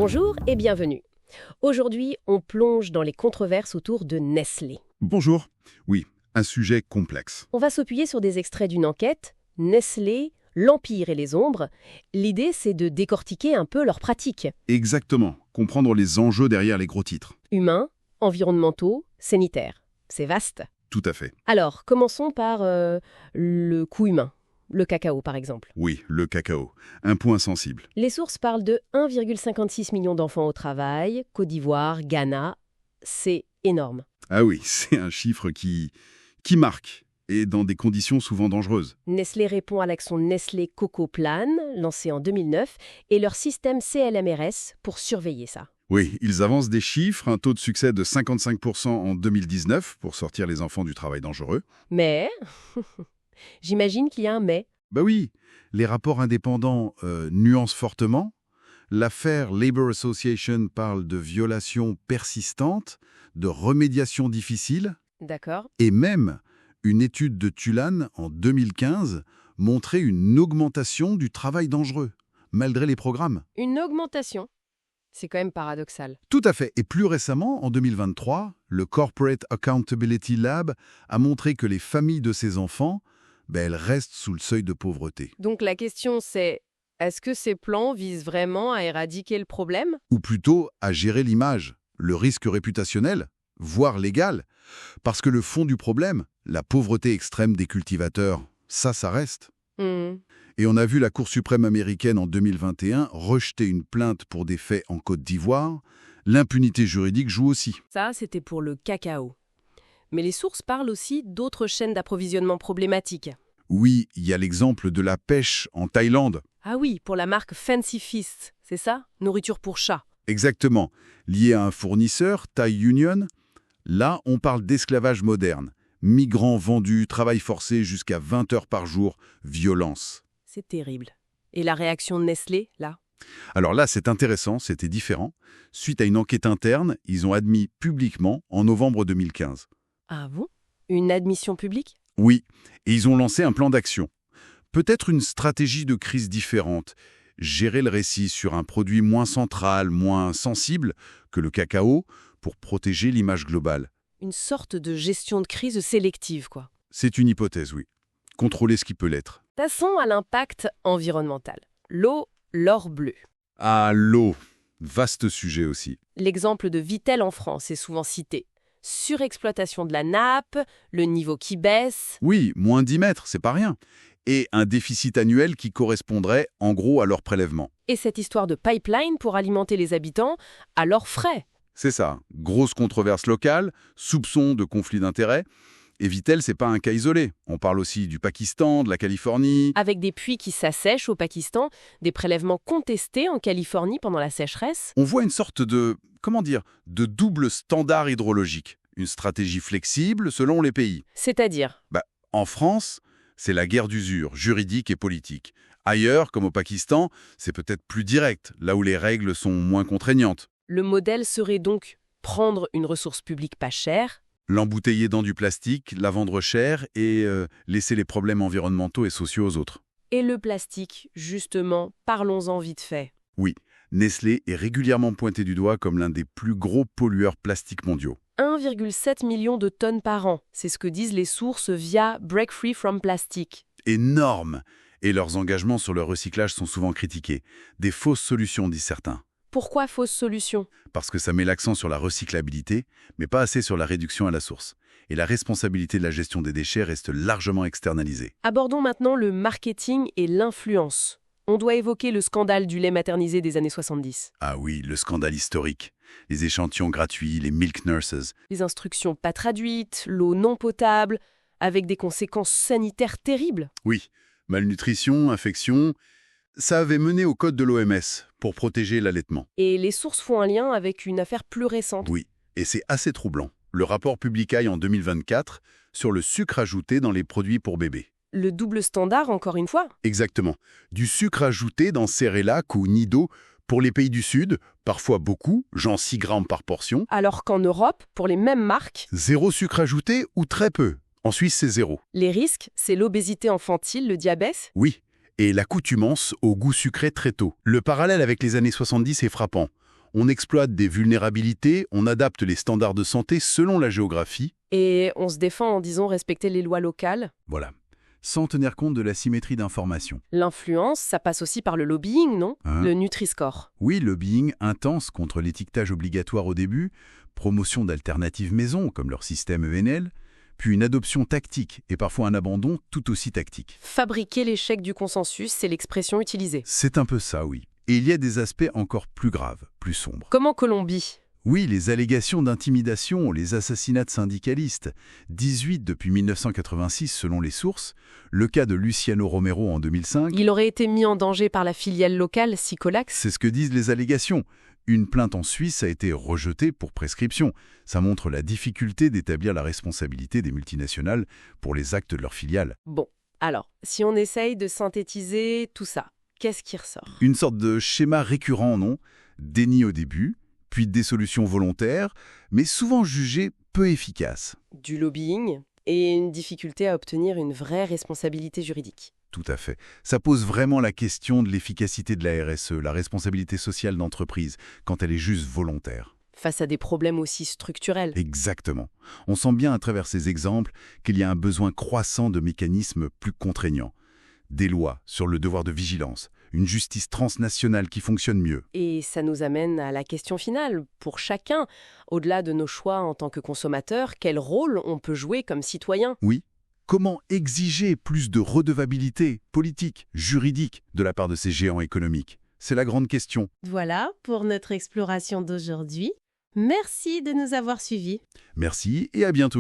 Bonjour et bienvenue. Aujourd'hui, on plonge dans les controverses autour de Nestlé. Bonjour. Oui, un sujet complexe. On va s'appuyer sur des extraits d'une enquête, Nestlé, l'Empire et les ombres. L'idée, c'est de décortiquer un peu leurs pratiques. Exactement. Comprendre les enjeux derrière les gros titres. Humains, environnementaux, sanitaires. C'est vaste. Tout à fait. Alors, commençons par le coût humain. Le cacao, par exemple. Oui, le cacao. Un point sensible. Les sources parlent de 1,56 million d'enfants au travail, Côte d'Ivoire, Ghana. C'est énorme. Ah oui, c'est un chiffre qui marque, et dans des conditions souvent dangereuses. Nestlé répond à l'action Nestlé Coco Plan, lancée en 2009, et leur système CLMRS pour surveiller ça. Oui, ils avancent des chiffres, un taux de succès de 55% en 2019 pour sortir les enfants du travail dangereux. Mais, j'imagine qu'il y a un mais. Bah oui, les rapports indépendants nuancent fortement. L'affaire Labour Association parle de violations persistantes, de remédiation difficile, D'accord. et même une étude de Tulane en 2015 montrait une augmentation du travail dangereux, malgré les programmes. Une augmentation. C'est quand même paradoxal. Tout à fait. Et plus récemment, en 2023, le Corporate Accountability Lab a montré que les familles de ces enfants, elles restent sous le seuil de pauvreté. Donc la question c'est, est-ce que ces plans visent vraiment à éradiquer le problème ? Ou plutôt à gérer l'image, le risque réputationnel, voire légal. Parce que le fond du problème, la pauvreté extrême des cultivateurs, ça reste. Et on a vu la Cour suprême américaine en 2021 rejeter une plainte pour des faits en Côte d'Ivoire. L'impunité juridique joue aussi. Ça, c'était pour le cacao. Mais les sources parlent aussi d'autres chaînes d'approvisionnement problématiques. Oui, il y a l'exemple de la pêche en Thaïlande. Ah oui, pour la marque Fancy Feast, c'est ça ? Nourriture pour chat. Exactement. Lié à un fournisseur, Thai Union, là, on parle d'esclavage moderne. Migrants vendus, travail forcé jusqu'à 20 heures par jour, violence. C'est terrible. Et la réaction de Nestlé, là ? Alors là, c'est intéressant, c'était différent. Suite à une enquête interne, ils ont admis publiquement en novembre 2015. Ah bon ? Une admission publique ? Oui, et ils ont lancé un plan d'action. Peut-être une stratégie de crise différente. Gérer le récit sur un produit moins central, moins sensible que le cacao pour protéger l'image globale. Une sorte de gestion de crise sélective, quoi. C'est une hypothèse, oui. Contrôler ce qui peut l'être. Passons à l'impact environnemental. L'eau, l'or bleu. Ah, l'eau. Vaste sujet aussi. L'exemple de Vittel en France est souvent cité. Surexploitation de la nappe, le niveau qui baisse. Oui, moins 10 mètres, c'est pas rien. Et un déficit annuel qui correspondrait en gros à leur prélèvement. Et cette histoire de pipeline pour alimenter les habitants à leurs frais. C'est ça. Grosse controverse locale, soupçon de conflit d'intérêts. Et Vittel, c'est pas un cas isolé. On parle aussi du Pakistan, de la Californie. Avec des puits qui s'assèchent au Pakistan, des prélèvements contestés en Californie pendant la sécheresse. On voit une sorte de, de double standard hydrologique. Une stratégie flexible selon les pays. C'est-à-dire ? En France, c'est la guerre d'usure, juridique et politique. Ailleurs, comme au Pakistan, c'est peut-être plus direct, là où les règles sont moins contraignantes. Le modèle serait donc prendre une ressource publique pas chère, L'embouteiller dans du plastique, la vendre cher et laisser les problèmes environnementaux et sociaux aux autres. et le plastique, justement, parlons-en vite fait. Oui, Nestlé est régulièrement pointé du doigt comme l'un des plus gros pollueurs plastiques mondiaux. 1,7 million de tonnes par an, c'est ce que disent les sources via Break Free from Plastic. Énorme. Et leurs engagements sur le recyclage sont souvent critiqués. Des fausses solutions, disent certains. Pourquoi fausse solution ? Parce que ça met l'accent sur la recyclabilité, mais pas assez sur la réduction à la source. Et la responsabilité de la gestion des déchets reste largement externalisée. Abordons maintenant le marketing et l'influence. On doit évoquer le scandale du lait maternisé des années 70. Ah oui, le scandale historique. Les échantillons gratuits, les milk nurses. Les instructions pas traduites, l'eau non potable, avec des conséquences sanitaires terribles. Oui, malnutrition, infection. Ça avait mené au code de l'OMS pour protéger l'allaitement. Et les sources font un lien avec une affaire plus récente. Oui, et c'est assez troublant. Le rapport publié en 2024 sur le sucre ajouté dans les produits pour bébés. Le double standard, encore une fois. Exactement. Du sucre ajouté dans Cerelac ou Nido pour les pays du Sud, parfois beaucoup, genre 6 grammes par portion. Alors qu'en Europe, pour les mêmes marques, 0 sucre ajouté ou très peu. En Suisse, c'est 0. les risques, c'est l'obésité infantile, le diabète. Oui, et l'accoutumance au goût sucré très tôt. Le parallèle avec les années 70 est frappant. On exploite des vulnérabilités, on adapte les standards de santé selon la géographie. Et on se défend en disant respecter les lois locales. Voilà. Sans tenir compte de la symétrie d'information. L'influence, ça passe aussi par le lobbying, non? Le Nutri-Score. Oui, lobbying intense contre l'étiquetage obligatoire au début, promotion d'alternatives maison comme leur système ENL, puis une adoption tactique et parfois un abandon tout aussi tactique. Fabriquer l'échec du consensus, c'est l'expression utilisée. C'est un peu ça, oui. Et il y a des aspects encore plus graves, plus sombres. Comme en Colombie. Oui, les allégations d'intimidation, les assassinats de syndicalistes, 18 depuis 1986 selon les sources, le cas de Luciano Romero en 2005... Il aurait été mis en danger par la filiale locale Sicolax. C'est ce que disent les allégations. Une plainte en Suisse a été rejetée pour prescription. Ça montre la difficulté d'établir la responsabilité des multinationales pour les actes de leurs filiales. Bon, alors, si on essaye de synthétiser tout ça, qu'est-ce qui ressort? Une sorte de schéma récurrent, non? Déni au début, puis des solutions volontaires, mais souvent jugées peu efficaces. Du lobbying et une difficulté à obtenir une vraie responsabilité juridique. Tout à fait. Ça pose vraiment la question de l'efficacité de la RSE, la responsabilité sociale d'entreprise, quand elle est juste volontaire. Face à des problèmes aussi structurels. Exactement. On sent bien à travers ces exemples qu'il y a un besoin croissant de mécanismes plus contraignants. Des lois sur le devoir de vigilance, une justice transnationale qui fonctionne mieux. Et ça nous amène à la question finale. Pour chacun, au-delà de nos choix en tant que consommateurs, quel rôle on peut jouer comme citoyen? Oui. Comment exiger plus de redevabilité politique, juridique de la part de ces géants économiques? C'est la grande question. Voilà pour notre exploration d'aujourd'hui. Merci de nous avoir suivis. Merci et à bientôt.